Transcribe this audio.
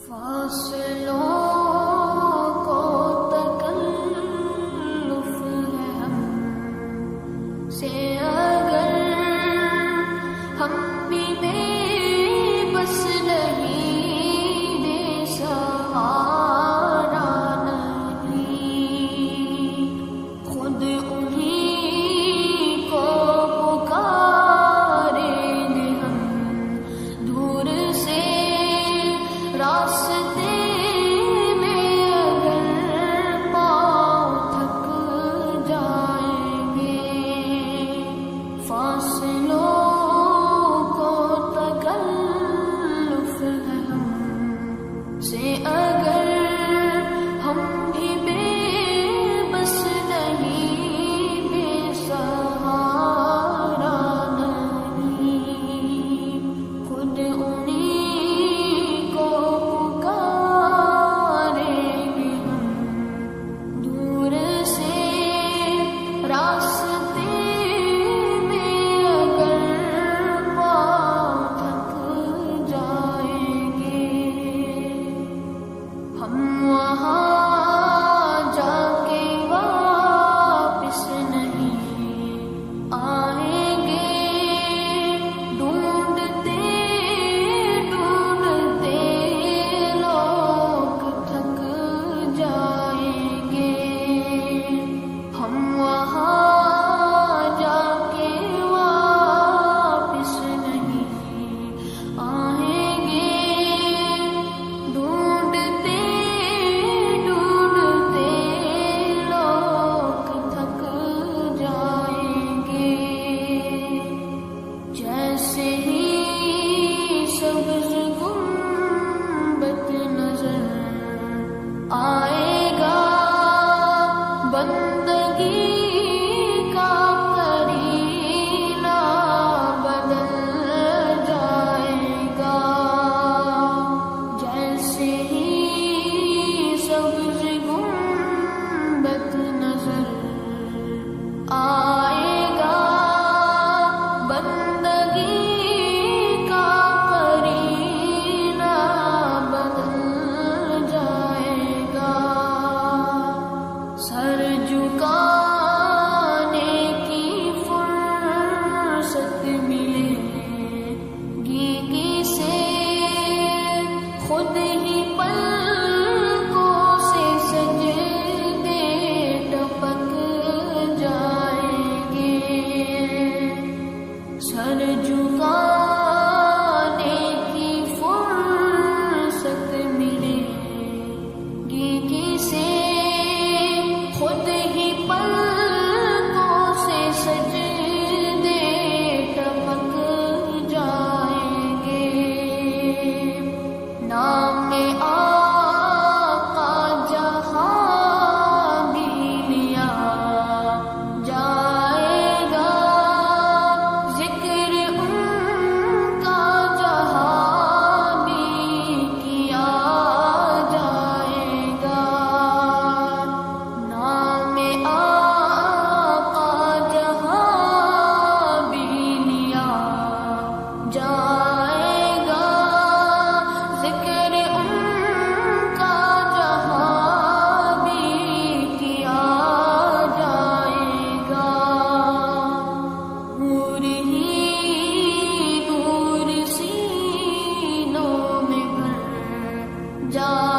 فاصلوں کو تکلف ہے ہم سے اگر ہم بھی بے بس نہیں بے سہارا نہیں خود انہیں کو پکاریں گے ہم دور سے راستے میں اگر پاؤں تھک جائیں گے فاصلوں کو تکلف ہے ہم سے اگر ہم بھی بے بس نہیں بے سہارا نہیں خود انہیں کو پکاریں گے ہم دور سے راستے میں اگر پاؤں تھک جائیں گے ہم وہاں جا کے واپس نہیں آئیں گے ڈھونڈتے ڈھونڈتے لوگ تھک جائیں گے ہم وہاں جا کے واپس نہیں آئیں گے ڈھونڈتے ڈھونڈتے لوگ تھک جائیں گے جیسے ہی سبز گنبد نظر آئے گا بندگی کا کرینہ بدل جائے گا جیسے ہی سبز گنبد نظر آئے گا بندگی کا کرینہ بدل جائے گا سر جھکانے کی فرصت ملے گی کسے خود ہی پلکوں سے سجدے ٹپک جائیں گے سر جھکانے کی فرصت ملے گی کسے خود ہی پلکوں سے سجدے ٹپک جائیں گے نام آقا جہاں بھی لیا جائے گا ذکر ان کا جہاں بھی کیا جائے گا نام آقا جہاں بھی لیا جائے گا ذکر ان کا جہاں بھی کیا جائے گا نور ہی نور سینوں میں بھر جائے